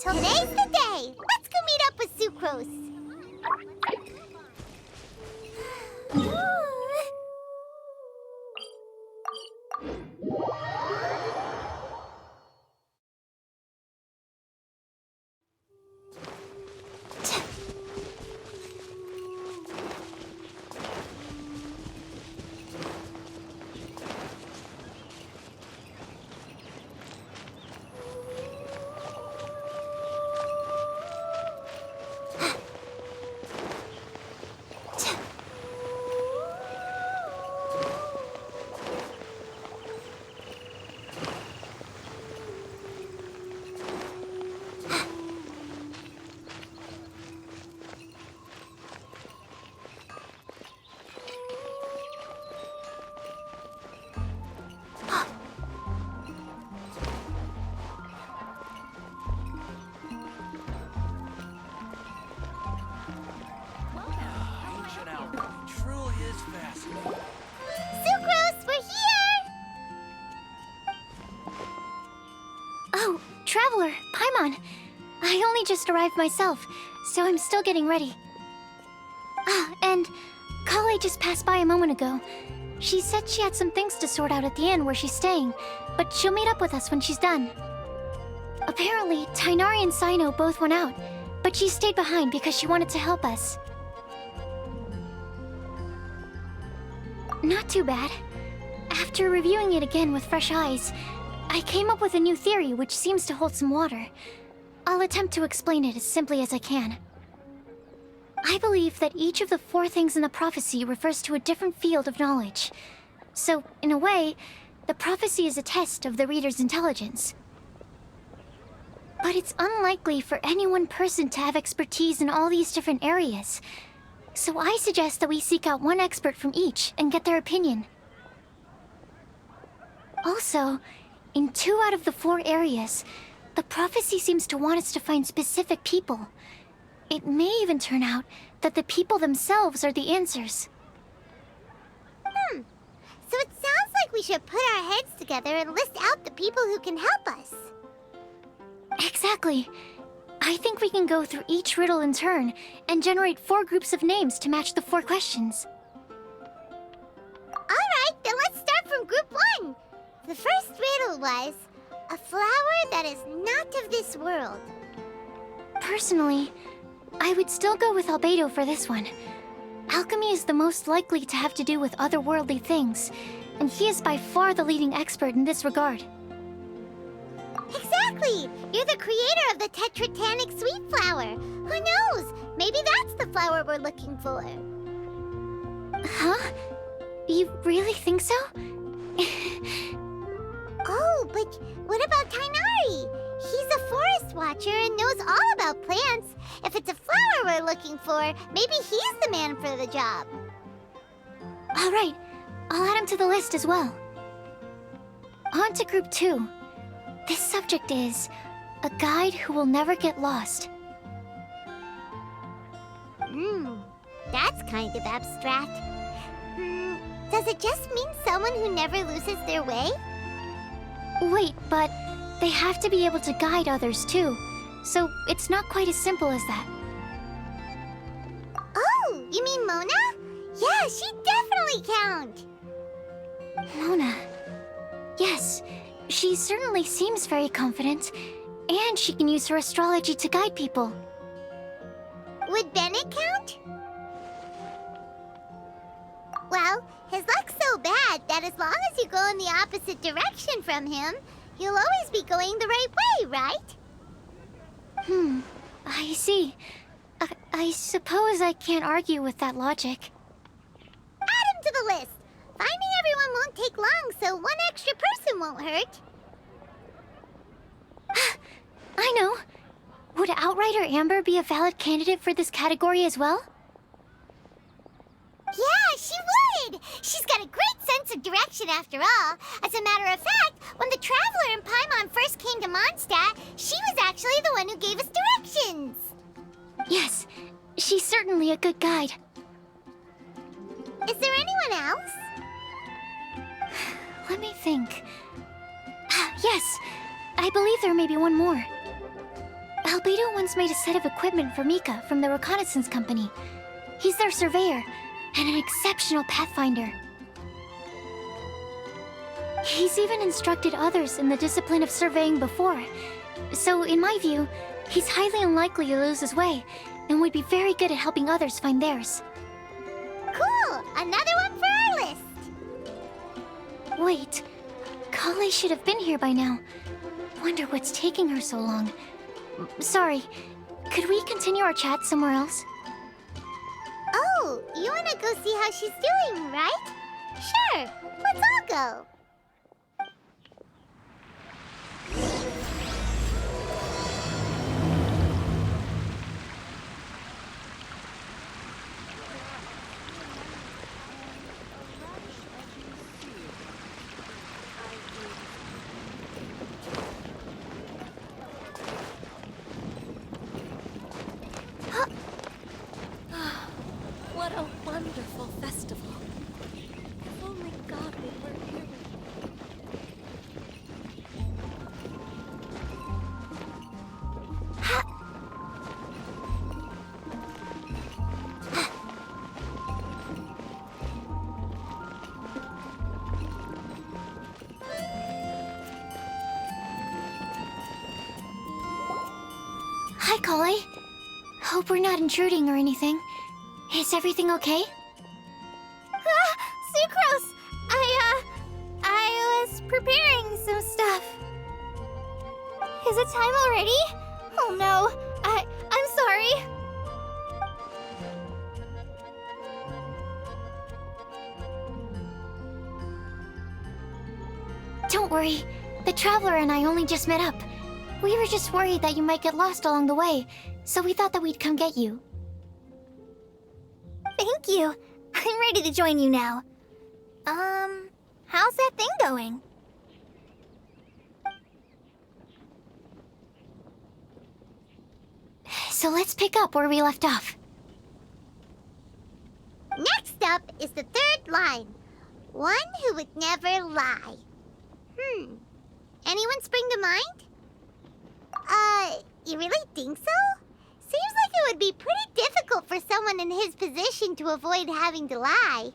until... Today's the day! Let's go meet up with Sucrose! Sucrose, we're here! Oh, Traveler, Paimon. I only just arrived myself, so I'm still getting ready. Ah, and Kale just passed by a moment ago. She said she had some things to sort out at the inn where she's staying, but she'll meet up with us when she's done. Apparently, Tainari and Sino both went out, but she stayed behind because she wanted to help us. Not too bad. After reviewing it again with fresh eyes, I came up with a new theory which seems to hold some water. I'll attempt to explain it as simply as I can. I believe that each of the 4 things in the prophecy refers to a different field of knowledge. So, in a way, the prophecy is a test of the reader's intelligence. But it's unlikely for any one person to have expertise in all these different areas. So I suggest that we seek out one expert from each and get their opinion. Also, in 2 out of the 4 areas, the prophecy seems to want us to find specific people. It may even turn out that the people themselves are the answers. So it sounds like we should put our heads together and list out the people who can help us. Exactly. I think we can go through each riddle in turn and generate 4 groups of names to match the 4 questions. Alright, then let's start from group 1. The first riddle was, a flower that is not of this world. Personally, I would still go with Albedo for this one. Alchemy is the most likely to have to do with otherworldly things, and he is by far the leading expert in this regard. Exactly! You're the creator of the tetratanic sweet flower. Who knows? Maybe that's the flower we're looking for. Huh? You really think so? Oh, but what about Tainari? He's a forest watcher and knows all about plants. If it's a flower we're looking for, maybe he's the man for the job. Alright, I'll add him to the list as well. On to group 2. This subject is a guide who will never get lost. That's kind of abstract. Does it just mean someone who never loses their way? Wait, but they have to be able to guide others too, so it's not quite as simple as that. Oh, you mean Mona? Yeah, she definitely count. Mona. Yes, she certainly seems very confident, and she can use her astrology to guide people. Would Bennett count? Well, his luck's so bad that as long as you go in the opposite direction from him, you'll always be going the right way, right? I see. I suppose I can't argue with that logic. Add him to the list. Finding everyone won't take long, so one extra person won't hurt. I know. Would Outrider Amber be a valid candidate for this category as well? Yeah, she would! She's got a great sense of direction after all. As a matter of fact, when the Traveler and Paimon first came to Moндштадт, she was actually the one who gave us directions. Yes, she's certainly a good guide. Is there anyone else? Let me think. Yes, I believe there may be one more. Albedo once made a set of equipment for Mika from the reconnaissance company. He's their surveyor, and an exceptional pathfinder. He's even instructed others in the discipline of surveying before. So, in my view, he's highly unlikely to lose his way, and would be very good at helping others find theirs. Cool! Another one for our list! Wait, Kale should have been here by now. Wonder what's taking her so long. Sorry, could we continue our chat somewhere else? Oh, you wanna go see how she's doing, right? Sure, let's all go. What a wonderful festival. If only God were here. Hi, Kale. Hope we're not intruding or anything. Is everything okay? Sucrose! I was preparing some stuff. Is it time already? Oh no, I'm sorry. Don't worry. The Traveler and I only just met up. We were just worried that you might get lost along the way, so we thought that we'd come get you. Thank you. I'm ready to join you now. How's that thing going? So let's pick up where we left off. Next up is the third line. One who would never lie. Anyone spring to mind? You really think so? Seems like it would be pretty difficult for someone in his position to avoid having to lie.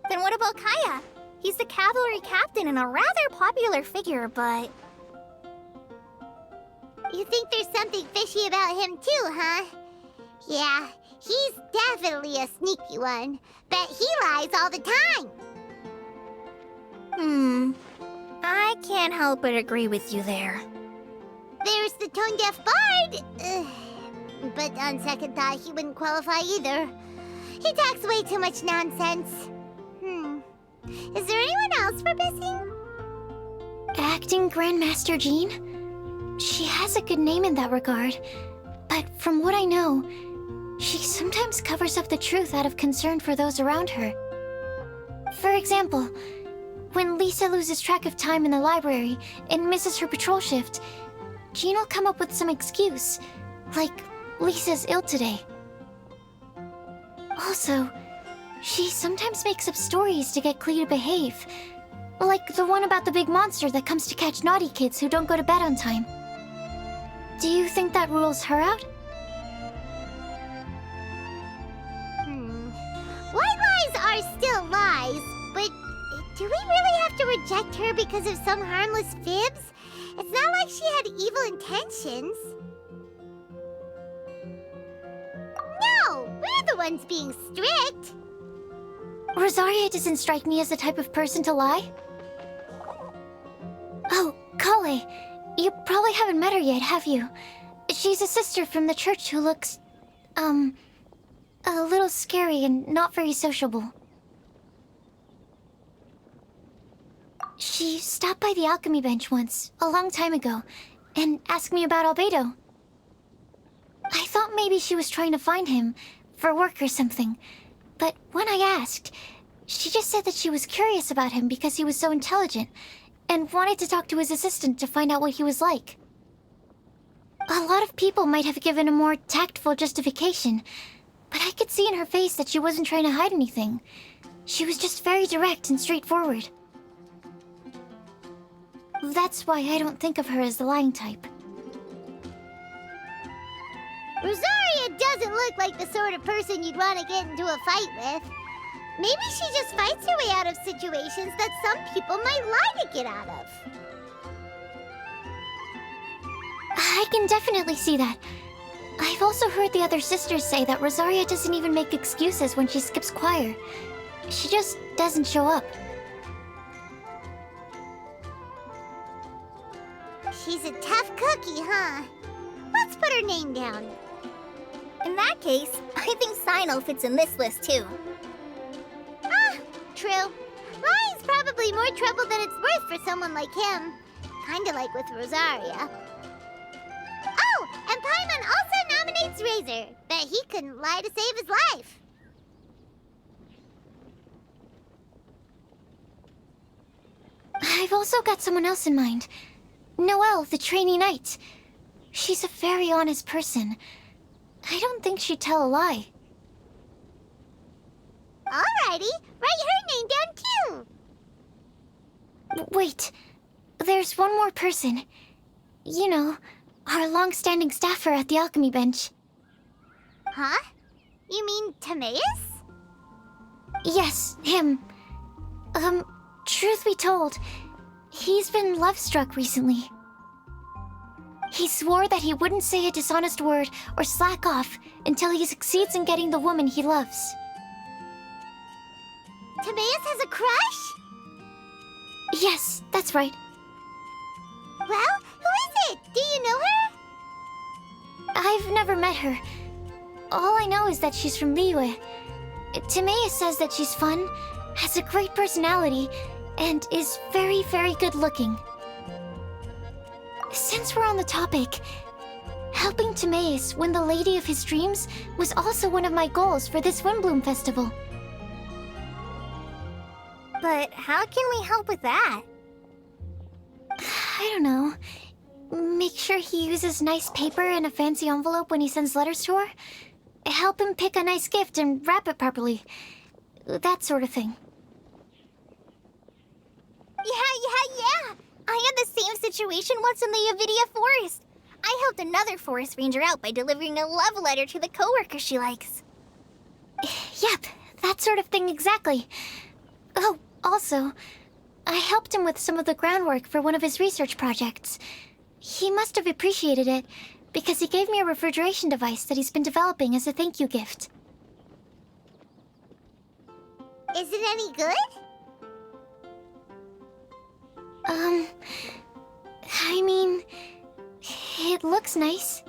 Then what about Kaya? He's the cavalry captain and a rather popular figure, but... You think there's something fishy about him too, huh? Yeah, he's definitely a sneaky one. Bet he lies all the time. I can't help but agree with you there. There's the tone-deaf bard. But on second thought, he wouldn't qualify either. He talks way too much nonsense. Is there anyone else we're missing? Acting Grandmaster Jean? She has a good name in that regard, but from what I know, she sometimes covers up the truth out of concern for those around her. For example, when Lisa loses track of time in the library and misses her patrol shift, Jean will come up with some excuse, like Lisa's ill today. Also, she sometimes makes up stories to get Klee to behave, like the one about the big monster that comes to catch naughty kids who don't go to bed on time. Do you think that rules her out? White lies are still lies, but do we really have to reject her because of some harmless fibs? It's not like she had evil intentions. No, we're the ones being strict. Rosaria doesn't strike me as the type of person to lie. Oh, Kale, you probably haven't met her yet, have you? She's a sister from the church who looks, a little scary and not very sociable. She stopped by the alchemy bench once, a long time ago, and asked me about Albedo. I thought maybe she was trying to find him, for work or something. But when I asked, she just said that she was curious about him because he was so intelligent, and wanted to talk to his assistant to find out what he was like. A lot of people might have given a more tactful justification, but I could see in her face that she wasn't trying to hide anything. She was just very direct and straightforward. That's why I don't think of her as the lying type. Rosaria doesn't look like the sort of person you'd want to get into a fight with. Maybe she just fights her way out of situations that some people might lie to get out of. I can definitely see that. I've also heard the other sisters say that Rosaria doesn't even make excuses when she skips choir. She just doesn't show up. She's a tough cookie, huh? Let's put her name down. In that case, I think Sinal fits in this list too. Ah, true. Lying's probably more trouble than it's worth for someone like him. Kinda like with Rosaria. Oh, and Paimon also nominates Razor. Bet he couldn't lie to save his life. I've also got someone else in mind. Noelle, the trainee knight. She's a very honest person. I don't think she'd tell a lie. Alrighty, write her name down too. Wait, there's one more person. You know, our long-standing staffer at the alchemy bench. Huh? You mean Timaeus? Yes, him. Truth be told, he's been love-struck recently. He swore that he wouldn't say a dishonest word or slack off until he succeeds in getting the woman he loves. Timaeus has a crush? Yes, that's right. Well, who is it? Do you know her? I've never met her. All I know is that she's from Liyue. Timaeus says that she's fun, has a great personality, and is very, very good looking. Since we're on the topic, helping Timaeus win the lady of his dreams was also one of my goals for this Windbloom Festival. But how can we help with that? I don't know. Make sure he uses nice paper and a fancy envelope when he sends letters to her. Help him pick a nice gift and wrap it properly. That sort of thing. Yeah! I had the same situation once in the Avidia Forest. I helped another forest ranger out by delivering a love letter to the coworker she likes. Yep, that sort of thing exactly. Oh, also, I helped him with some of the groundwork for one of his research projects. He must have appreciated it, because he gave me a refrigeration device that he's been developing as a thank you gift. Is it any good? I mean, it looks nice.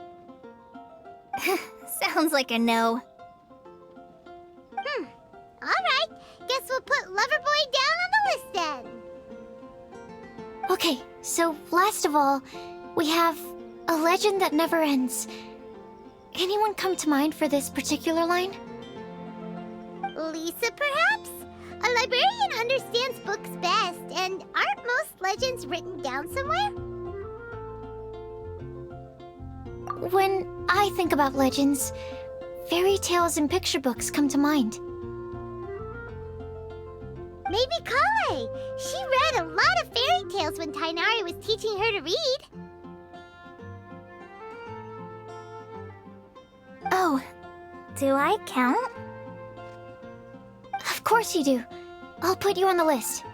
Sounds like a no. Alright, guess we'll put Loverboy down on the list then. Okay, so last of all, we have a legend that never ends. Anyone come to mind for this particular line? Lisa, perhaps? A librarian understands books best, and aren't most legends written down somewhere? When I think about legends, fairy tales and picture books come to mind. Maybe Kale. She read a lot of fairy tales when Tainari was teaching her to read. Oh, do I count? Of course you do. I'll put you on the list.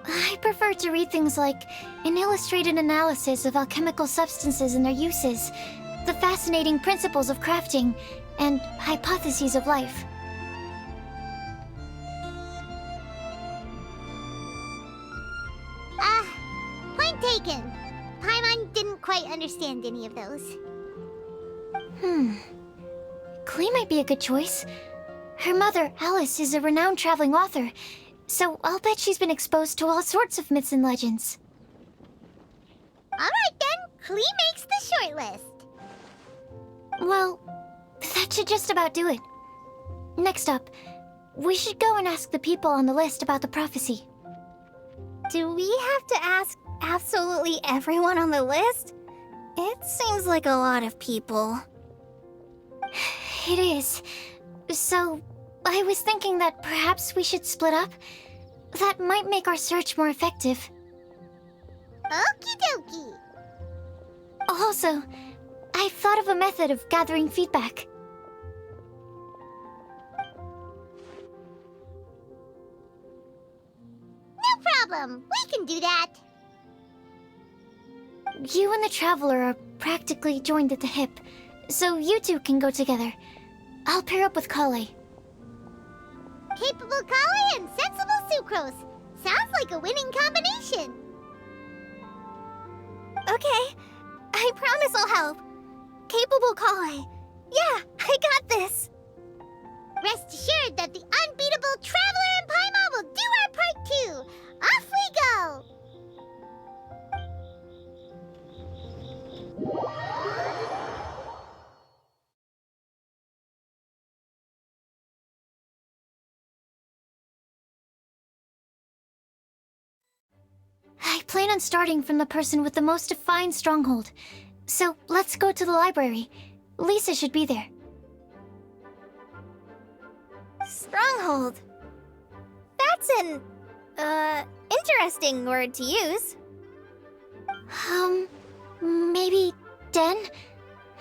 I prefer to read things like an illustrated analysis of alchemical substances and their uses, the fascinating principles of crafting, and hypotheses of life. Point taken. Paimon didn't quite understand any of those. Klee might be a good choice. Her mother, Alice, is a renowned traveling author, so I'll bet she's been exposed to all sorts of myths and legends. Alright then, Klee makes the short list. Well, that should just about do it. Next up, we should go and ask the people on the list about the prophecy. Do we have to ask absolutely everyone on the list? It seems like a lot of people. It is. So, I was thinking that perhaps we should split up. That might make our search more effective. Okie dokie. Also, I've thought of a method of gathering feedback. No problem. We can do that. You and the Traveler are practically joined at the hip, so you two can go together. I'll pair up with Kale. Capable Kale and sensible Sucrose. Sounds like a winning combination. Okay, I promise I'll help. Capable Kale. Yeah, I got this. Rest assured that the unbeatable Traveler and Paimon will do our part too. Off we go! I plan on starting from the person with the most defined stronghold. So, let's go to the library. Lisa should be there. Stronghold. That's an, interesting word to use. Maybe den?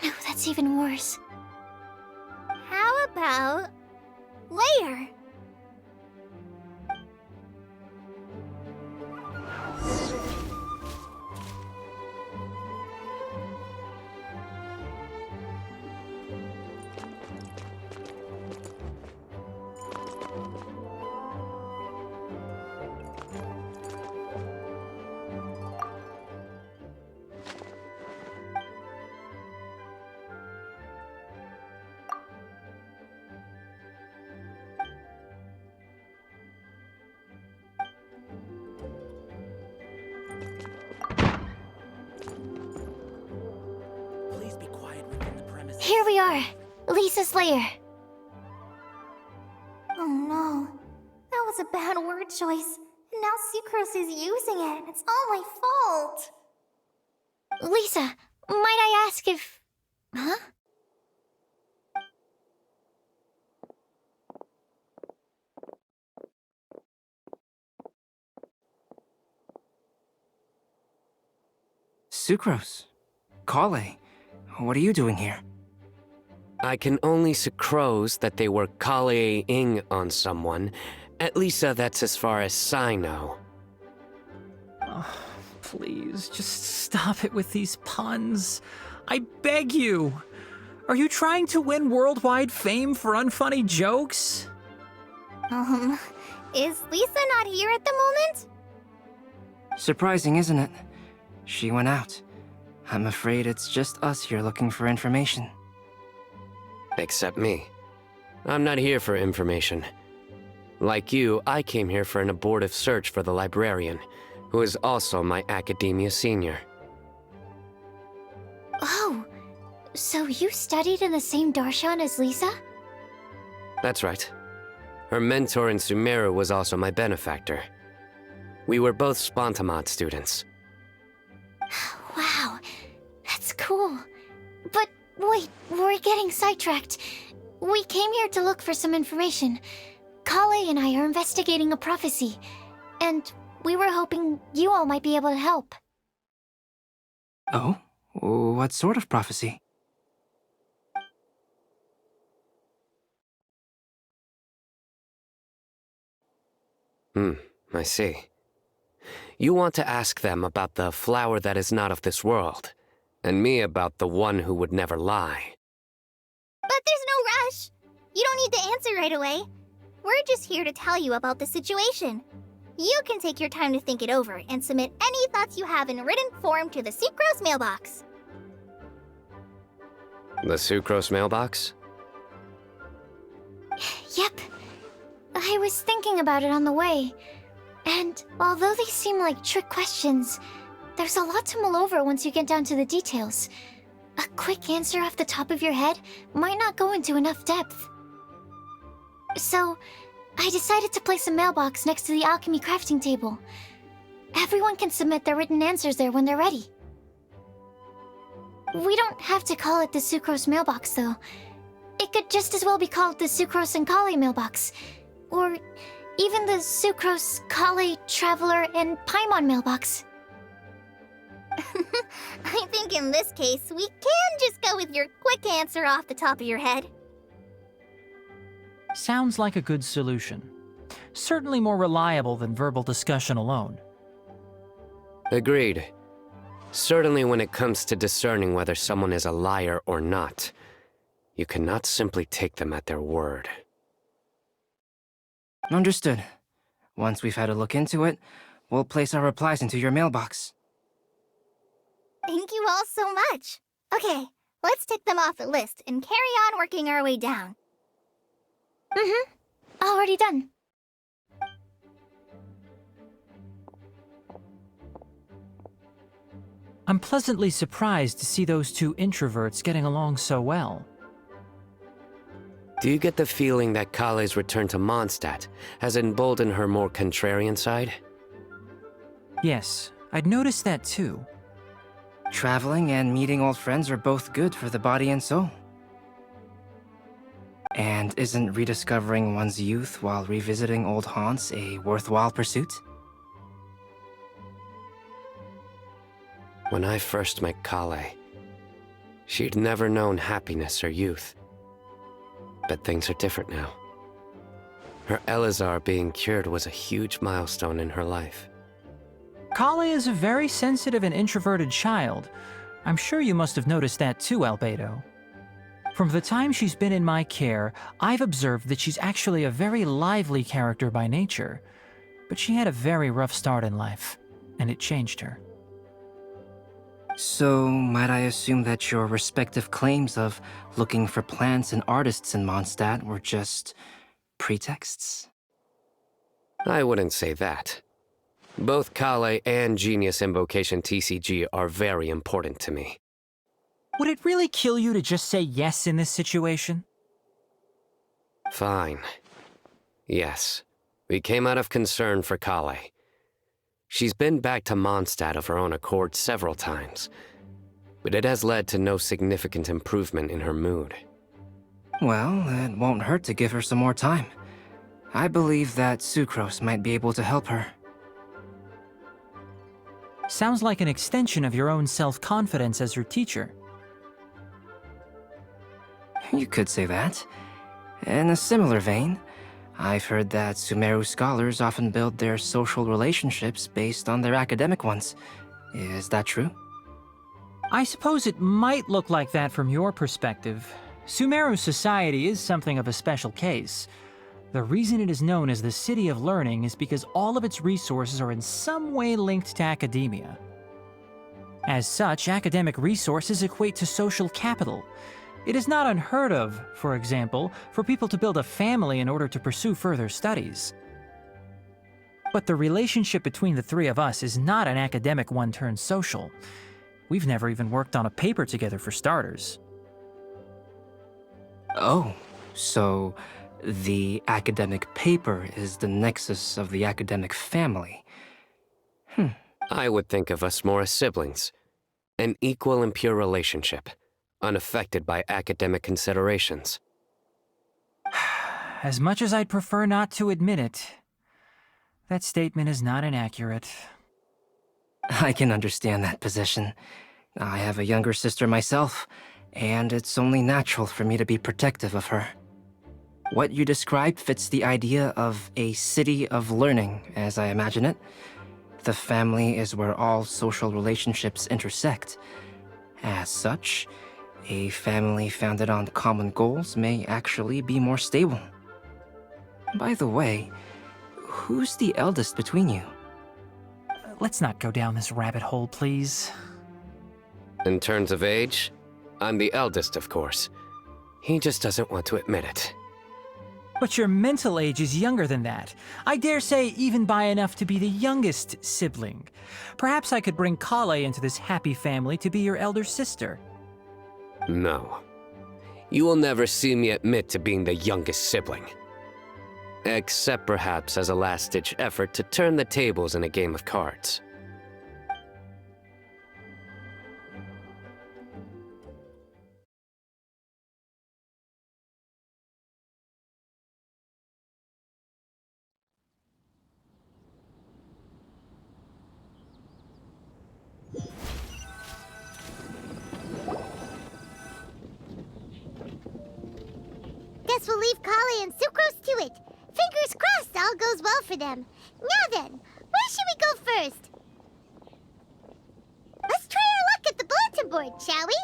No, that's even worse. How about layer? Here we are, Lisa's lair. Oh no, that was a bad word choice. And now Sucrose is using it. It's all my fault. Lisa, might I ask if... Huh? Sucrose. Kale. What are you doing here? I can only sucrose that they were Kale-ing on someone. At least that's as far as I know. Oh, please, just stop it with these puns. I beg you. Are you trying to win worldwide fame for unfunny jokes? Is Lisa not here at the moment? Surprising, isn't it? She went out. I'm afraid it's just us here looking for information. Except me. I'm not here for information. Like you, I came here for an abortive search for the librarian, who is also my academia senior. Oh, so you studied in the same darshan as Lisa? That's right. Her mentor in Sumeru was also my benefactor. We were both Spontamod students. Wow, that's cool. But wait, we're getting sidetracked. We came here to look for some information. Kale and I are investigating a prophecy, and we were hoping you all might be able to help. Oh? What sort of prophecy? I see. You want to ask them about the flower that is not of this world, and me about the one who would never lie. But there's no rush. You don't need to answer right away. We're just here to tell you about the situation. You can take your time to think it over and submit any thoughts you have in written form to the Sucrose mailbox. The Sucrose mailbox? Yep. I was thinking about it on the way. And although they seem like trick questions, there's a lot to mull over once you get down to the details. A quick answer off the top of your head might not go into enough depth. So, I decided to place a mailbox next to the alchemy crafting table. Everyone can submit their written answers there when they're ready. We don't have to call it the Sucrose mailbox, though. It could just as well be called the Sucrose and Kale mailbox. Or even the Sucrose, Kale, Traveler, and Paimon mailbox. I think in this case, we can just go with your quick answer off the top of your head. Sounds like a good solution. Certainly more reliable than verbal discussion alone. Agreed. Certainly when it comes to discerning whether someone is a liar or not, you cannot simply take them at their word. Understood. Once we've had a look into it, we'll place our replies into your mailbox. Thank you all so much. Okay, let's tick them off the list and carry on working our way down. Already done. I'm pleasantly surprised to see those two introverts getting along so well. Do you get the feeling that Kale's return to Moндштадт has emboldened her more contrarian side? Yes, I'd noticed that too. Traveling and meeting old friends are both good for the body and soul. And isn't rediscovering one's youth while revisiting old haunts a worthwhile pursuit? When I first met Kale, she'd never known happiness or youth. But things are different now. Her Elazar being cured was a huge milestone in her life. Kale is a very sensitive and introverted child. I'm sure you must have noticed that too, Albedo. From the time she's been in my care, I've observed that she's actually a very lively character by nature. But she had a very rough start in life, and it changed her. So, might I assume that your respective claims of looking for plants and artists in Moндштадт were just pretexts? I wouldn't say that. Both Kale and Genius Invocation TCG are very important to me. Would it really kill you to just say yes in this situation? Fine. Yes, we came out of concern for Kale. She's been back to Moндштадт of her own accord several times, but it has led to no significant improvement in her mood. Well, it won't hurt to give her some more time. I believe that Sucrose might be able to help her. Sounds like an extension of your own self-confidence as her teacher. You could say that. In a similar vein, I've heard that Sumeru scholars often build their social relationships based on their academic ones. Is that true? I suppose it might look like that from your perspective. Sumeru society is something of a special case. The reason it is known as the City of Learning is because all of its resources are in some way linked to academia. As such, academic resources equate to social capital. It is not unheard of, for example, for people to build a family in order to pursue further studies. But the relationship between the three of us is not an academic one turned social. We've never even worked on a paper together for starters. Oh, so the academic paper is the nexus of the academic family. I would think of us more as siblings. An equal and pure relationship, unaffected by academic considerations. As much as I'd prefer not to admit it, that statement is not inaccurate. I can understand that position. I have a younger sister myself, and it's only natural for me to be protective of her. What you described fits the idea of a city of learning, as I imagine it. The family is where all social relationships intersect. As such, a family founded on common goals may actually be more stable. By the way, who's the eldest between you? Let's not go down this rabbit hole, please. In terms of age, I'm the eldest, of course. He just doesn't want to admit it. But your mental age is younger than that. I dare say even by enough to be the youngest sibling. Perhaps I could bring Kale into this happy family to be your elder sister. No. You will never see me admit to being the youngest sibling. Except perhaps as a last-ditch effort to turn the tables in a game of cards. guess we'll leave Kale and Sucrose to it. Fingers crossed all goes well for them. Now then, where should we go first? Let's try our luck at the bulletin board, shall we?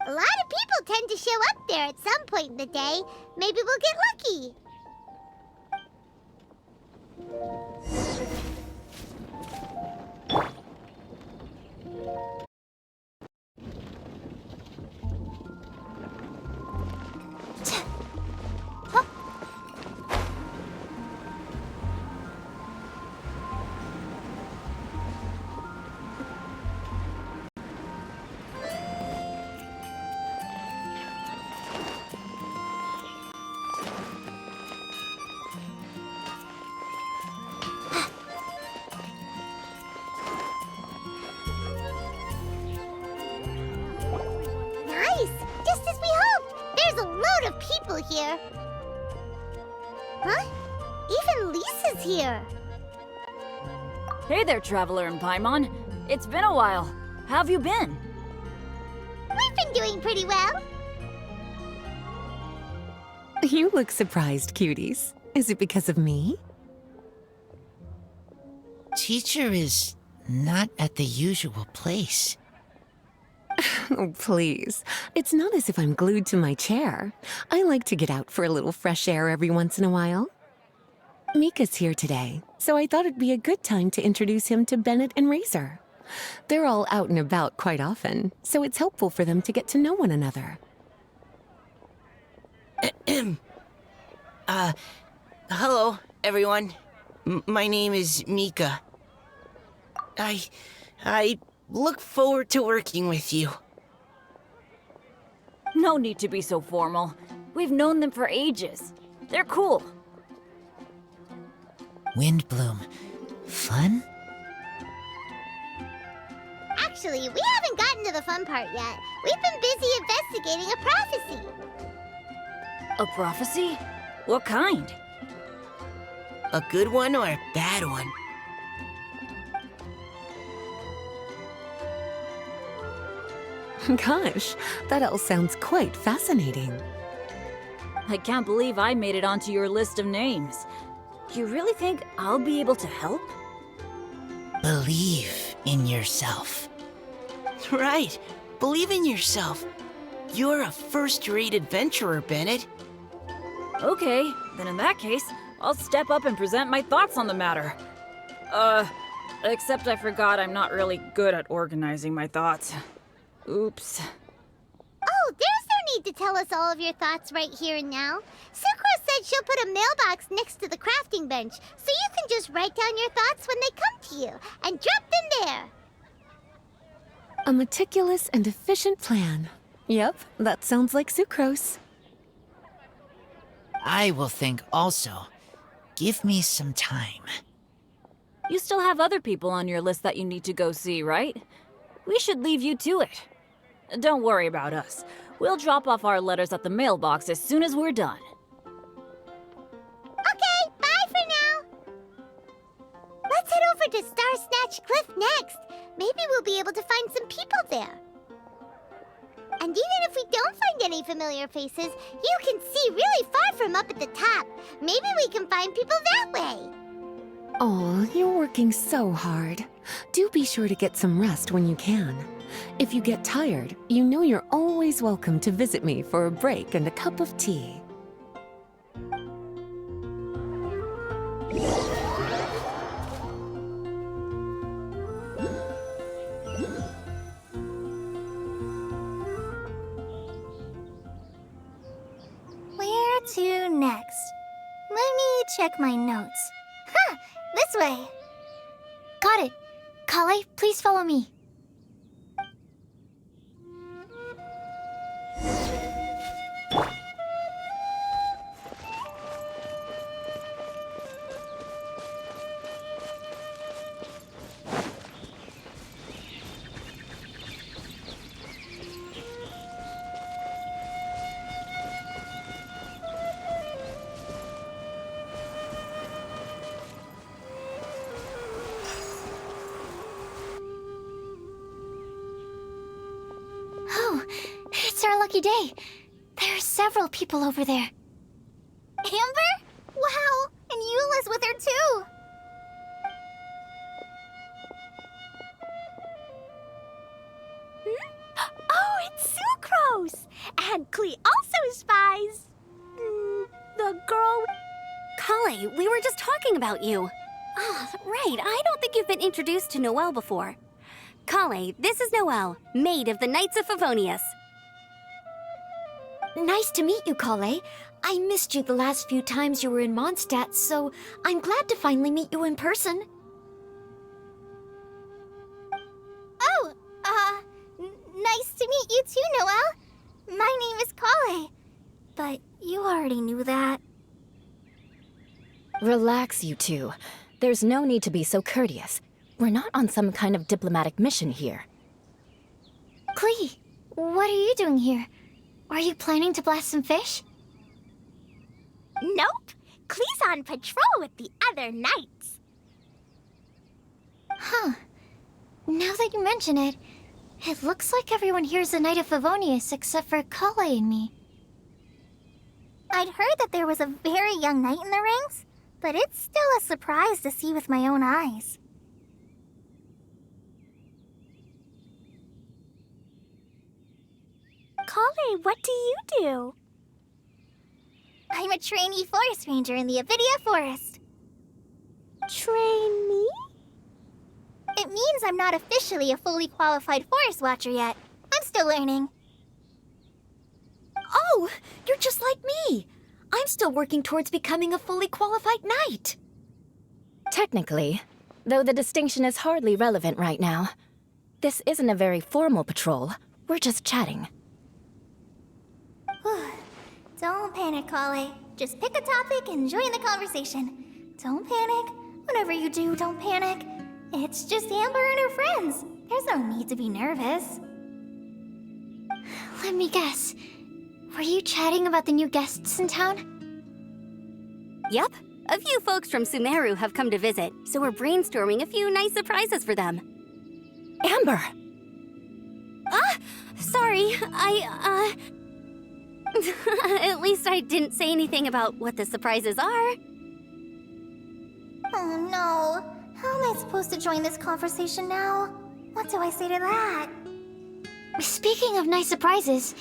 A lot of people tend to show up there at some point in the day. Maybe we'll get lucky. Here. Huh? Even Lisa's here. Hey there, Traveler and Paimon. It's been a while. How have you been? We've been doing pretty well. You look surprised, cuties. Is it because of me? Teacher is not at the usual place. Oh, please. It's not as if I'm glued to my chair. I like to get out for a little fresh air every once in a while. Mika's here today, so I thought it'd be a good time to introduce him to Bennett and Razor. They're all out and about quite often, so it's helpful for them to get to know one another. Hello, everyone. My name is Mika. I look forward to working with you. No need to be so formal. We've known them for ages. They're cool. Windbloom. Fun? Actually, we haven't gotten to the fun part yet. We've been busy investigating a prophecy. A prophecy? What kind? A good one or a bad one? Gosh, that all sounds quite fascinating. I can't believe I made it onto your list of names. You really think I'll be able to help? Believe in yourself. Right. Believe in yourself. You're a first-rate adventurer, Bennett. Okay, then in that case, I'll step up and present my thoughts on the matter. Except I forgot I'm not really good at organizing my thoughts. Oops. Oh, there's no need to tell us all of your thoughts right here and now. Sakura said she'll put a mailbox next to the crafting bench, so you can just write down your thoughts when they come to you, and drop them there. A meticulous and efficient plan. Yep, that sounds like sucrose. I will think also. Give me some time. You still have other people on your list that you need to go see, right? We should leave you to it. Don't worry about us. We'll drop off our letters at the mailbox as soon as we're done. Okay, bye for now. Let's head over to Star Snatch Cliff next. Maybe we'll be able to find some people there. And even if we don't find any familiar faces, you can see really far from up at the top. Maybe we can find people that way. Aw, you're working so hard. Do be sure to get some rest when you can. If you get tired, you know you're always welcome to visit me for a break and a cup of tea. Where to next? Let me check my notes. Huh, this way. Got it. Kale, please follow me. Oh, it's our lucky day. There are several people over there. Amber? Wow, and Eula's with her too. Oh, it's Sucrose! And Klee also spies. The girl... Kale, we were just talking about you. Ah, right, I don't think you've been introduced to Noelle before. Kale, this is Noelle, maid of the Knights of Favonius. Nice to meet you, Kale. I missed you the last few times you were in Moндштадт, so I'm glad to finally meet you in person. Oh, nice to meet you too, Noelle. My name is Kale. But you already knew that. Relax, you two. There's no need to be so courteous. We're not on some kind of diplomatic mission here. Klee, what are you doing here? Are you planning to blast some fish? Nope. Klee's on patrol with the other knights. Huh. Now that you mention it, it looks like everyone here is a Knight of Favonius except for Kale and me. I'd heard that there was a very young knight in the rings, but it's still a surprise to see with my own eyes. Kale, what do you do? I'm a trainee forest ranger in the Avidia Forest. Trainee? It means I'm not officially a fully qualified forest watcher yet. I'm still learning. Oh, you're just like me. I'm still working towards becoming a fully qualified knight. Technically, though the distinction is hardly relevant right now. This isn't a very formal patrol. We're just chatting. Don't panic, Kale. Just pick a topic and join the conversation. Don't panic. Whatever you do, don't panic. It's just Amber and her friends. There's no need to be nervous. Let me guess. Were you chatting about the new guests in town? Yep. A few folks from Sumeru have come to visit, so we're brainstorming a few nice surprises for them. Amber! Sorry, At least I didn't say anything about what the surprises are. Oh no. How am I supposed to join this conversation now? What do I say to that? Speaking of nice surprises,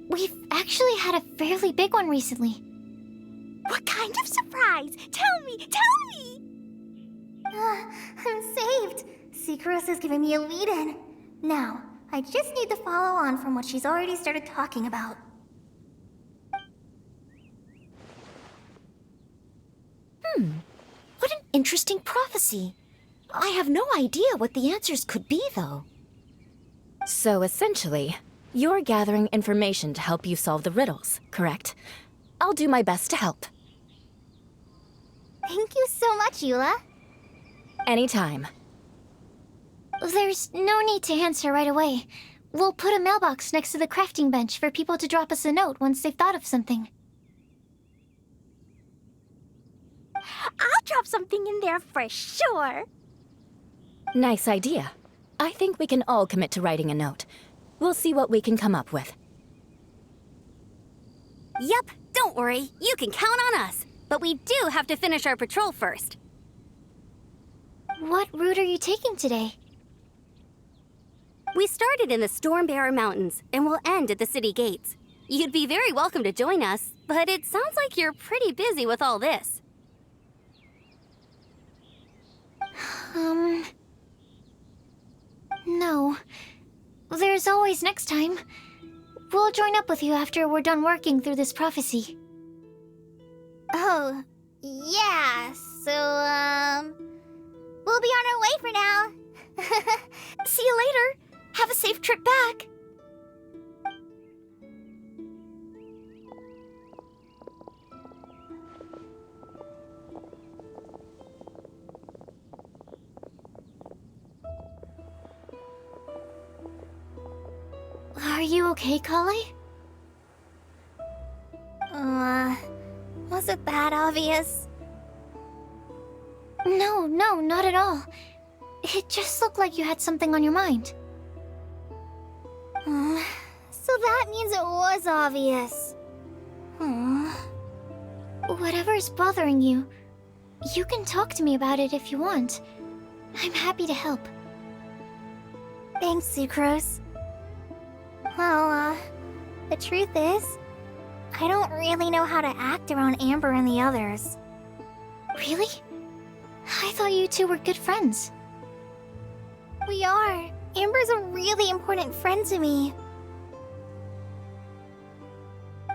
we've actually had a fairly big one recently. What kind of surprise? Tell me! Tell me! I'm saved. Sucrose is giving me a lead-in. Now, I just need to follow on from what she's already started talking about. What an interesting prophecy. I have no idea what the answers could be, though. So essentially, you're gathering information to help you solve the riddles, correct? I'll do my best to help. Thank you so much, Eula. Anytime. There's no need to answer right away. We'll put a mailbox next to the crafting bench for people to drop us a note once they've thought of something. I'll drop something in there for sure. Nice idea. I think we can all commit to writing a note. We'll see what we can come up with. Yep, don't worry. You can count on us. But we do have to finish our patrol first. What route are you taking today? We started in the Stormbearer Mountains, and we'll end at the city gates. You'd be very welcome to join us, but it sounds like you're pretty busy with all this. No. There's always next time. We'll join up with you after we're done working through this prophecy. Oh, yeah, so, we'll be on our way for now. See you later. Have a safe trip back. Are you okay, Kale? Was it that obvious? No, not at all. It just looked like you had something on your mind. So that means it was obvious. Whatever's bothering you, you can talk to me about it if you want. I'm happy to help. Thanks, Sucrose. Well, the truth is, I don't really know how to act around Amber and the others. Really? I thought you two were good friends. We are. Amber's a really important friend to me.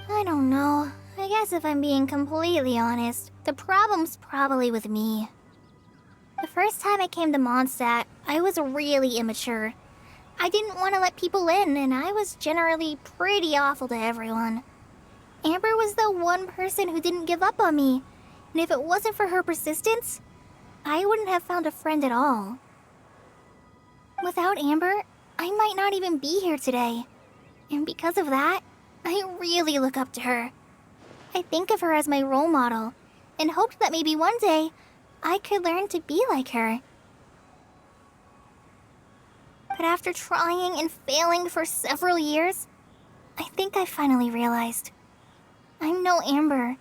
I don't know. I guess if I'm being completely honest, the problem's probably with me. The first time I came to Moндштадт, I was really immature. I didn't want to let people in, and I was generally pretty awful to everyone. Amber was the one person who didn't give up on me, and if it wasn't for her persistence, I wouldn't have found a friend at all. Without Amber, I might not even be here today. And because of that, I really look up to her. I think of her as my role model, and hoped that maybe one day, I could learn to be like her. But after trying and failing for several years, I think I finally realized. I'm no Amber,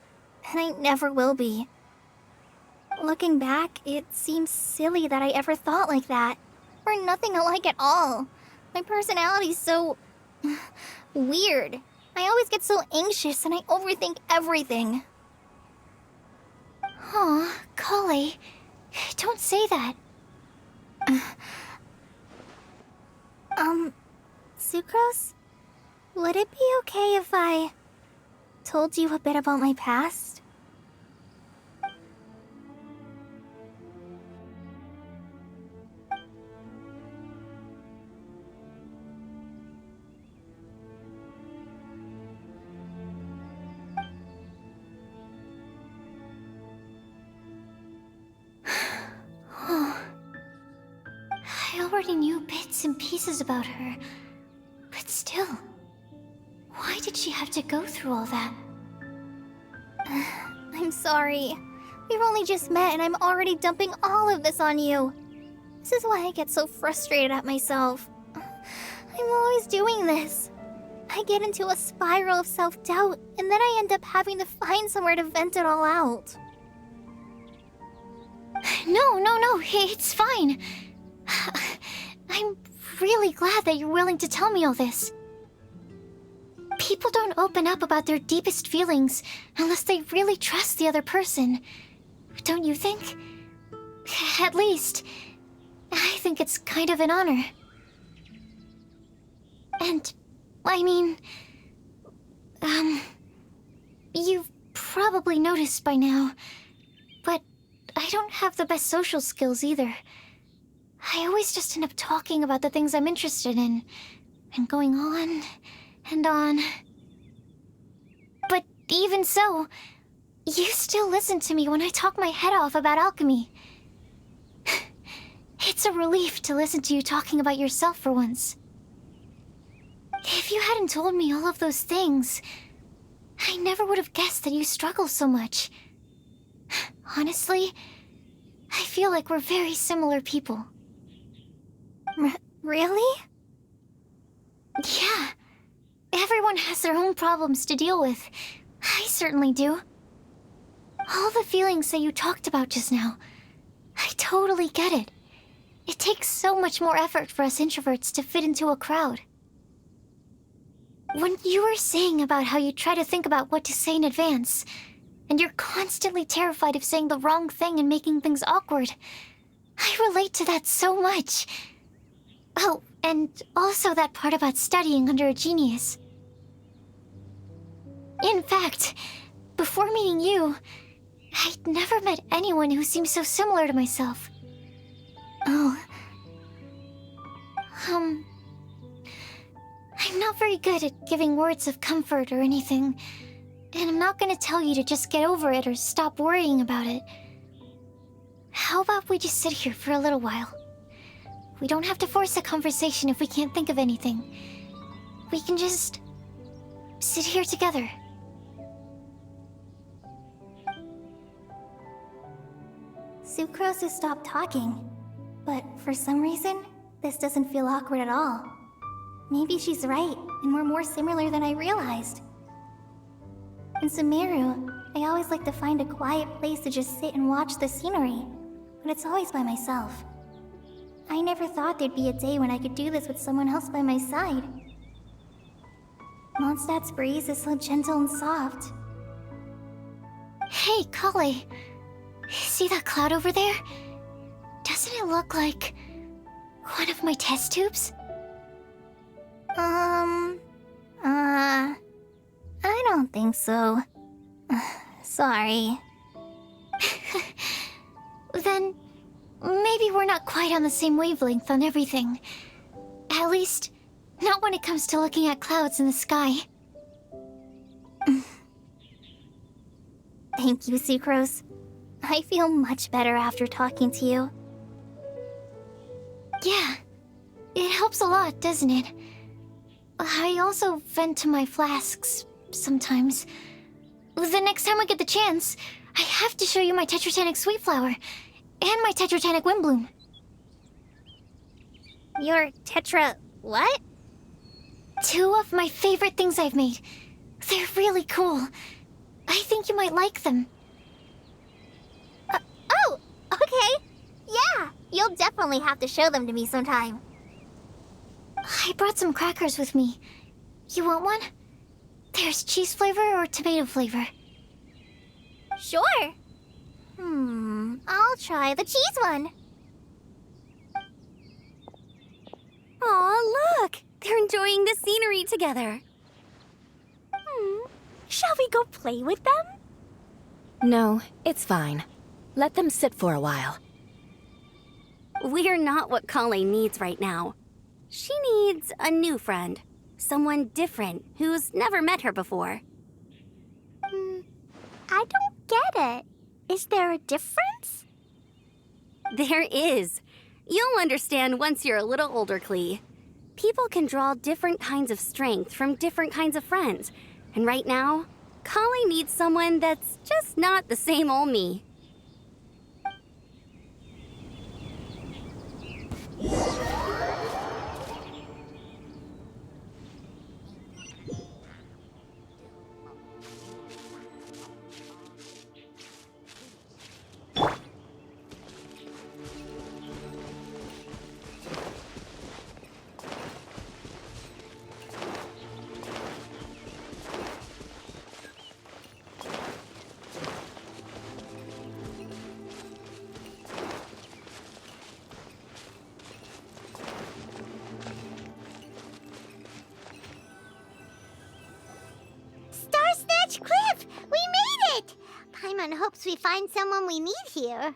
and I never will be. Looking back, it seems silly that I ever thought like that. We're nothing alike at all. My personality's so... weird. I always get so anxious and I overthink everything. Aw, Kale, don't say that. Sucrose? Would it be okay if I told you a bit about my past? I already knew bits and pieces about her, but still, why did she have to go through all that? I'm sorry. We've only just met and I'm already dumping all of this on you. This is why I get so frustrated at myself. I'm always doing this. I get into a spiral of self-doubt, and then I end up having to find somewhere to vent it all out. No, it's fine. I'm really glad that you're willing to tell me all this. People don't open up about their deepest feelings unless they really trust the other person. Don't you think? At least, I think it's kind of an honor. And, I mean... you've probably noticed by now, but I don't have the best social skills either. I always just end up talking about the things I'm interested in, and going on and on. But even so, you still listen to me when I talk my head off about alchemy. It's a relief to listen to you talking about yourself for once. If you hadn't told me all of those things, I never would have guessed that you struggle so much. Honestly, I feel like we're very similar people. Really? Yeah. Everyone has their own problems to deal with. I certainly do. All the feelings that you talked about just now, I totally get it. It takes so much more effort for us introverts to fit into a crowd. When you were saying about how you try to think about what to say in advance, and you're constantly terrified of saying the wrong thing and making things awkward, I relate to that so much. Oh, and also that part about studying under a genius. In fact, before meeting you, I'd never met anyone who seemed so similar to myself. Oh. I'm not very good at giving words of comfort or anything, and I'm not gonna tell you to just get over it or stop worrying about it. How about we just sit here for a little while? We don't have to force a conversation if we can't think of anything. We can just sit here together. Sucrose has stopped talking, but for some reason, this doesn't feel awkward at all. Maybe she's right, and we're more similar than I realized. In Sumeru, I always like to find a quiet place to just sit and watch the scenery, but it's always by myself. I never thought there'd be a day when I could do this with someone else by my side. Mondstadt's breeze is so gentle and soft. Hey, Kale. See that cloud over there? Doesn't it look like one of my test tubes? I don't think so. Sorry. Then maybe we're not quite on the same wavelength on everything. At least, not when it comes to looking at clouds in the sky. Thank you, Sucrose. I feel much better after talking to you. Yeah, it helps a lot, doesn't it? I also vent to my flasks sometimes. The next time I get the chance, I have to show you my Tetratanic Sweet Flower and my Tetratanic Windbloom. Your Tetra... what? 2 of my favorite things I've made. They're really cool. I think you might like them. Oh, okay. Yeah, you'll definitely have to show them to me sometime. I brought some crackers with me. You want one? There's cheese flavor or tomato flavor. Sure. I'll try the cheese one. Aw, look! They're enjoying the scenery together. Shall we go play with them? No, it's fine. Let them sit for a while. We're not what Kale needs right now. She needs a new friend. Someone different who's never met her before. I don't get it. Is there a difference? There is. You'll understand once you're a little older, Klee. People can draw different kinds of strength from different kinds of friends. And right now, Kale needs someone that's just not the same old me. Cliff! We made it! Paimon hopes we find someone we need here.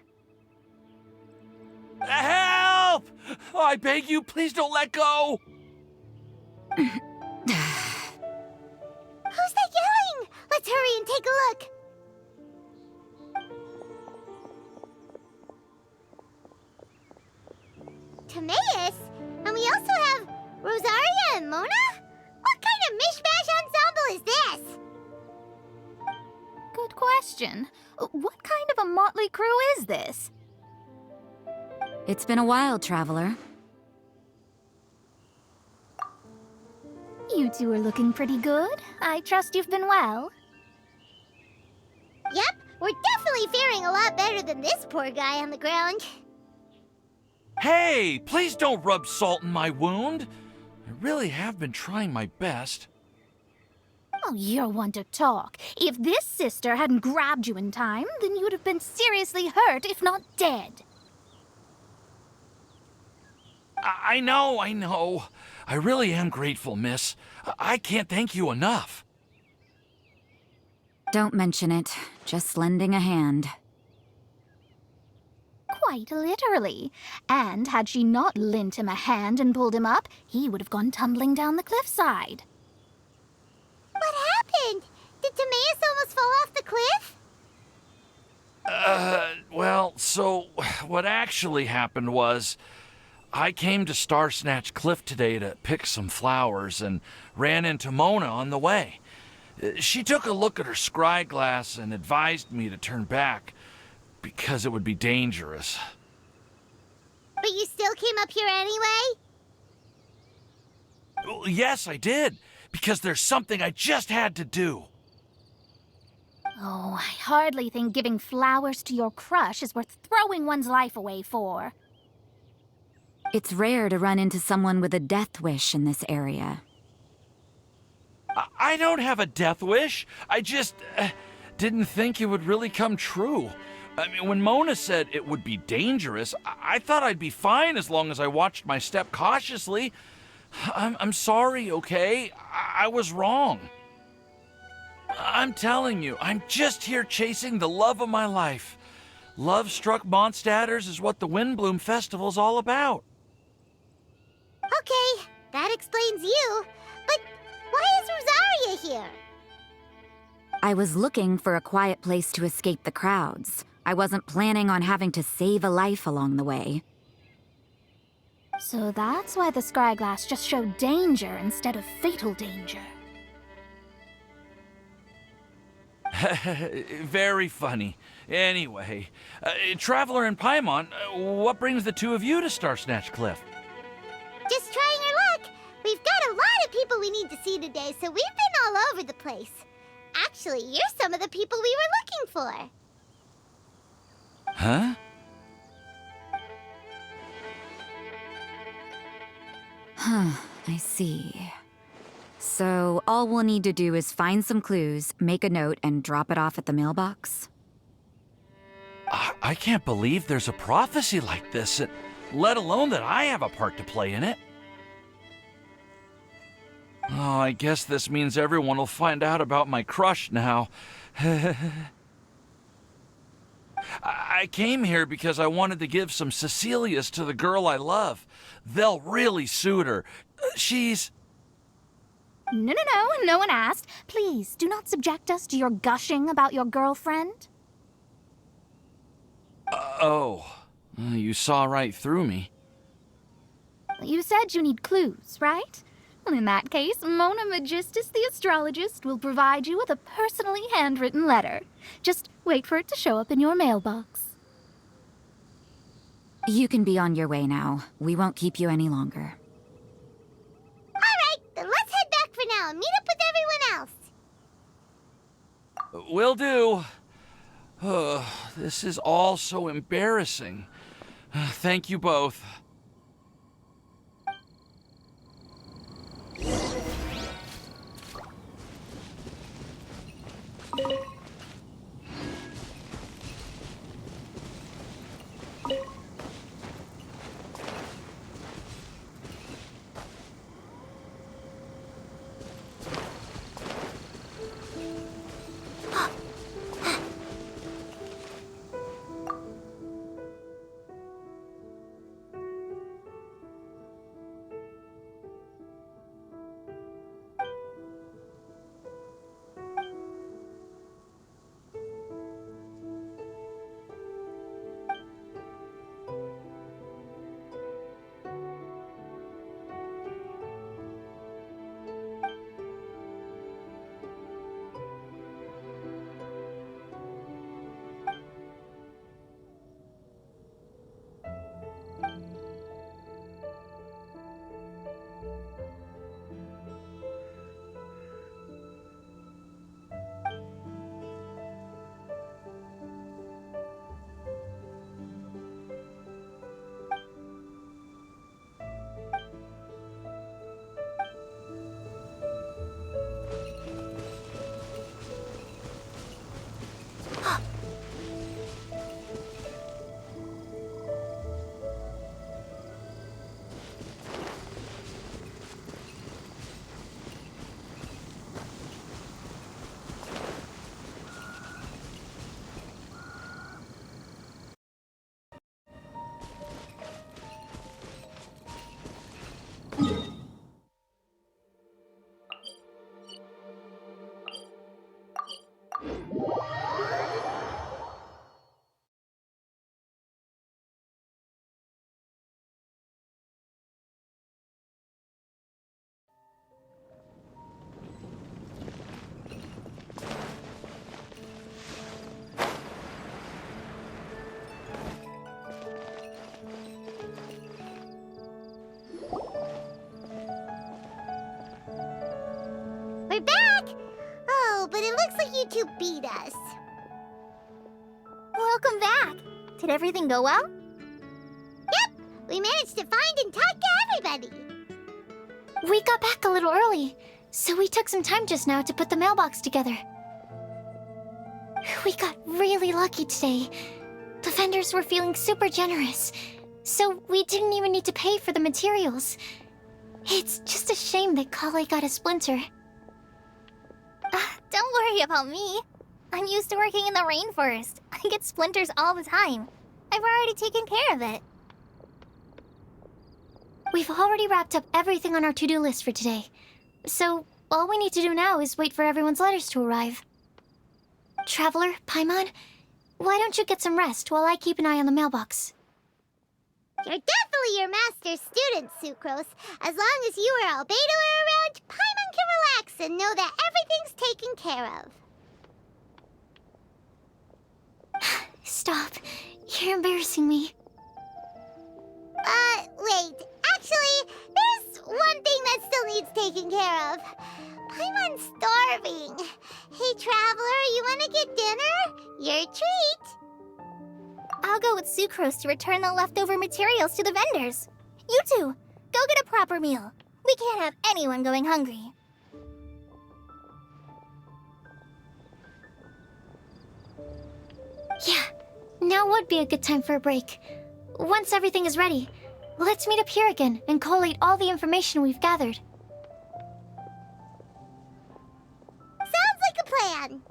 Help! Oh, I beg you, please don't let go! Who's that yelling? Let's hurry and take a look. Timaeus? And we also have Rosaria and Mona? What kind of mishmash ensemble is this? Good question. What kind of a motley crew is this? It's been a while, Traveler. You two are looking pretty good. I trust you've been well. Yep, we're definitely faring a lot better than this poor guy on the ground. Hey, please don't rub salt in my wound. I really have been trying my best. Oh, you're one to talk. If this sister hadn't grabbed you in time, then you'd have been seriously hurt, if not dead. I know. I really am grateful, miss. I can't thank you enough. Don't mention it. Just lending a hand. Quite literally. And had she not lent him a hand and pulled him up, he would have gone tumbling down the cliffside. What happened? Did Timaeus almost fall off the cliff? Well, so what actually happened was I came to Star Snatch Cliff today to pick some flowers and ran into Mona on the way. She took a look at her scry glass and advised me to turn back because it would be dangerous. But you still came up here anyway? Yes, I did. Because there's something I just had to do. Oh, I hardly think giving flowers to your crush is worth throwing one's life away for. It's rare to run into someone with a death wish in this area. I don't have a death wish. I just didn't think it would really come true. I mean, when Mona said it would be dangerous, I thought I'd be fine as long as I watched my step cautiously. I'm sorry, okay? I was wrong. I'm telling you, I'm just here chasing the love of my life. Love-struck Mondstadters is what the Windbloom Festival's all about. Okay, that explains you. But why is Rosaria here? I was looking for a quiet place to escape the crowds. I wasn't planning on having to save a life along the way. So that's why the Scryglass just showed danger instead of fatal danger. Very funny. Anyway, Traveler and Paimon, what brings the two of you to Starsnatch Cliff? Just trying our luck. We've got a lot of people we need to see today, so we've been all over the place. Actually, you're some of the people we were looking for. Huh? I see. So, all we'll need to do is find some clues, make a note, and drop it off at the mailbox? I can't believe there's a prophecy like this, let alone that I have a part to play in it. Oh, I guess this means everyone will find out about my crush now. I came here because I wanted to give some Cecilias to the girl I love. They'll really suit her. She's... No one asked. Please, do not subject us to your gushing about your girlfriend. You saw right through me. You said you need clues, right? Well, in that case, Mona Magistus the astrologist will provide you with a personally handwritten letter. Just wait for it to show up in your mailbox. You can be on your way now. We won't keep you any longer. Alright, then let's head back for now and meet up with everyone else. Will do. This is all so embarrassing. Thank you both. looks like you two beat us. Welcome back. Did everything go well? Yep, we managed to find and talk to everybody. We got back a little early, so we took some time just now to put the mailbox together. We got really lucky today. The vendors were feeling super generous, so we didn't even need to pay for the materials. It's just a shame that Kale got a splinter. Don't worry about me. I'm used to working in the rainforest. I get splinters all the time. I've already taken care of it. We've already wrapped up everything on our to-do list for today. So, all we need to do now is wait for everyone's letters to arrive. Traveler, Paimon, why don't you get some rest while I keep an eye on the mailbox? You're definitely your master's student, Sucrose. As long as you or Albedo are around, Paimon can relax and know that everything's taken care of. Stop. You're embarrassing me. Wait. Actually, there's one thing that still needs taking care of. Paimon's starving. Hey, Traveler, you want to get dinner? Your treat. I'll go with Sucrose to return the leftover materials to the vendors. You two, go get a proper meal. We can't have anyone going hungry. Yeah, now would be a good time for a break. Once everything is ready, let's meet up here again and collate all the information we've gathered. Sounds like a plan.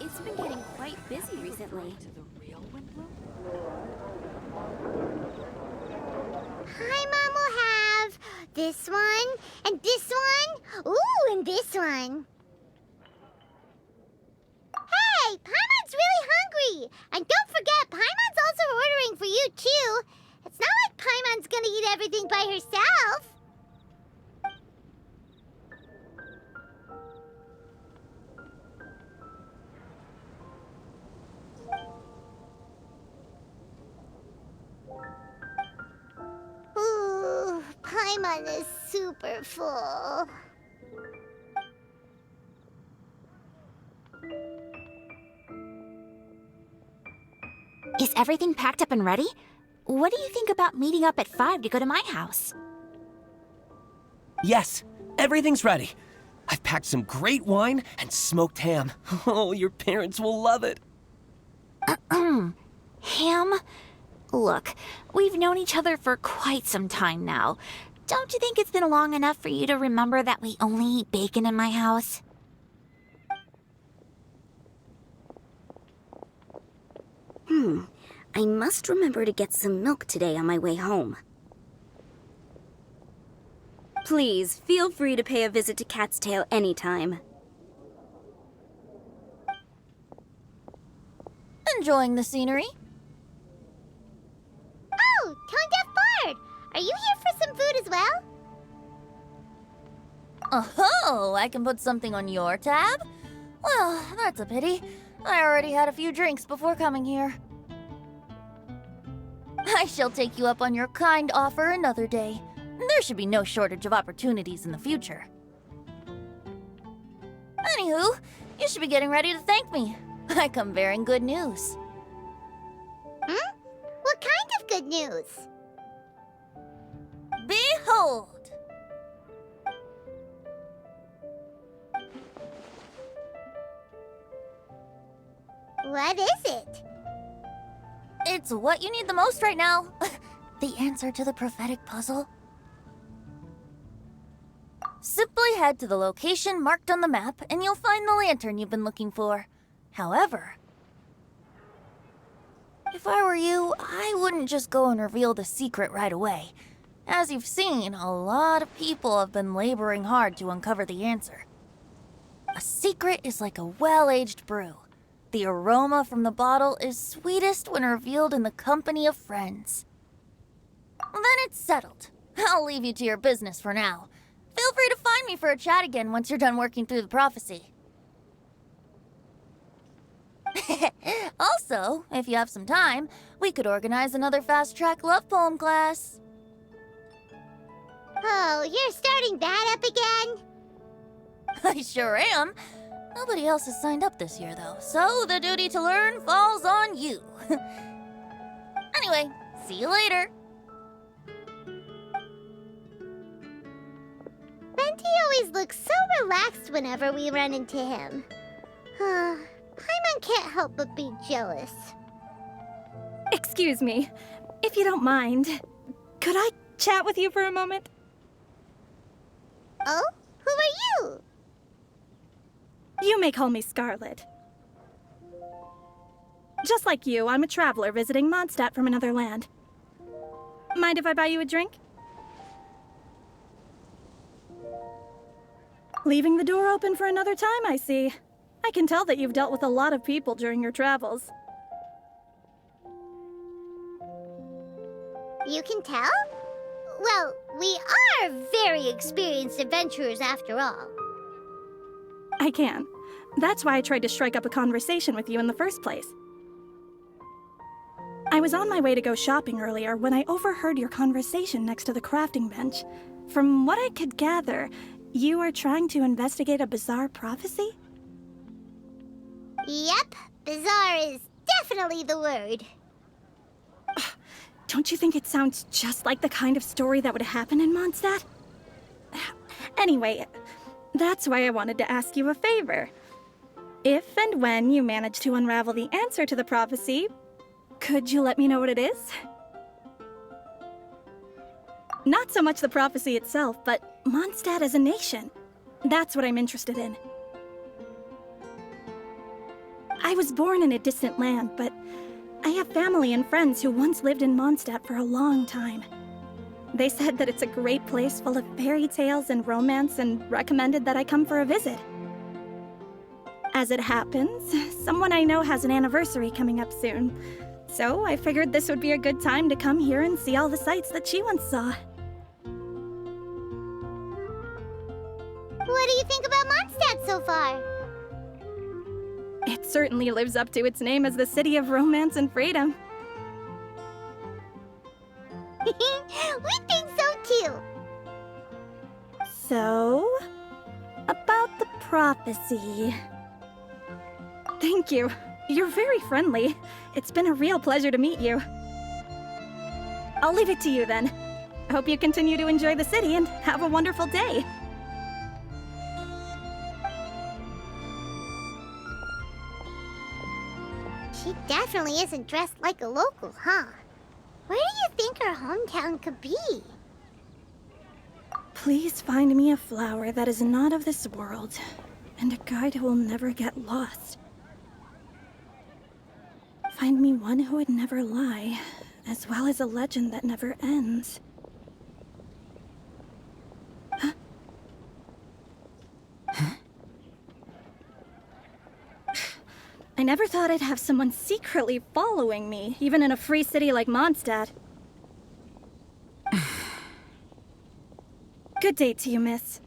It's been getting quite busy recently. Paimon will have this one, and this one, ooh, and this one. Hey, Paimon's really hungry! And don't forget, Paimon's also ordering for you, too. It's not like Paimon's gonna eat everything by herself. Ooh, Paimon is super full. Is everything packed up and ready? What do you think about meeting up at 5 to go to my house? Yes, everything's ready. I've packed some great wine and smoked ham. Oh, your parents will love it. Ham? Look, we've known each other for quite some time now. Don't you think it's been long enough for you to remember that we only eat bacon in my house? I must remember to get some milk today on my way home. Please, feel free to pay a visit to Cat's Tail anytime. Enjoying the scenery? Oh, Tone Deaf Bard! Are you here for some food as well? Oh, I can put something on your tab? Well, that's a pity. I already had a few drinks before coming here. I shall take you up on your kind offer another day. There should be no shortage of opportunities in the future. Anywho, you should be getting ready to thank me. I come bearing good news. What kind of good news? Behold! What is it? It's what you need the most right now. The answer to the prophetic puzzle. Simply head to the location marked on the map and you'll find the lantern you've been looking for. However, if I were you, I wouldn't just go and reveal the secret right away. As you've seen, a lot of people have been laboring hard to uncover the answer. A secret is like a well-aged brew. The aroma from the bottle is sweetest when revealed in the company of friends. Then it's settled. I'll leave you to your business for now. Feel free to find me for a chat again once you're done working through the prophecy. Also, if you have some time, we could organize another fast-track love poem class. Oh, you're starting that up again? I sure am. Nobody else has signed up this year, though, so the duty to learn falls on you. Anyway, see you later. Venti always looks so relaxed whenever we run into him. Paimon can't help but be jealous. Excuse me, if you don't mind, could I chat with you for a moment? Oh? Who are you? You may call me Scarlett. Just like you, I'm a traveler visiting Mondstadt from another land. Mind if I buy you a drink? Leaving the door open for another time, I see. I can tell that you've dealt with a lot of people during your travels. You can tell? Well, we are very experienced adventurers after all. I can. That's why I tried to strike up a conversation with you in the first place. I was on my way to go shopping earlier when I overheard your conversation next to the crafting bench. From what I could gather, you are trying to investigate a bizarre prophecy? Yep, bizarre is definitely the word. Don't you think it sounds just like the kind of story that would happen in Mondstadt? Anyway, that's why I wanted to ask you a favor. If and when you manage to unravel the answer to the prophecy, could you let me know what it is? Not so much the prophecy itself, but Mondstadt as a nation. That's what I'm interested in. I was born in a distant land, but I have family and friends who once lived in Mondstadt for a long time. They said that it's a great place full of fairy tales and romance and recommended that I come for a visit. As it happens, someone I know has an anniversary coming up soon, so I figured this would be a good time to come here and see all the sights that she once saw. What do you think about Mondstadt so far? It certainly lives up to its name as the city of romance and freedom. We think so too. So, about the prophecy. Thank you. You're very friendly. It's been a real pleasure to meet you. I'll leave it to you then. I hope you continue to enjoy the city and have a wonderful day. She definitely isn't dressed like a local, huh? Where do you think her hometown could be? Please find me a flower that is not of this world, and a guide who will never get lost. Find me one who would never lie, as well as a legend that never ends. Huh? I never thought I'd have someone secretly following me, even in a free city like Mondstadt. Good day to you, miss.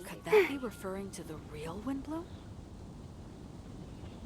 Could that be referring to the real Windbloom?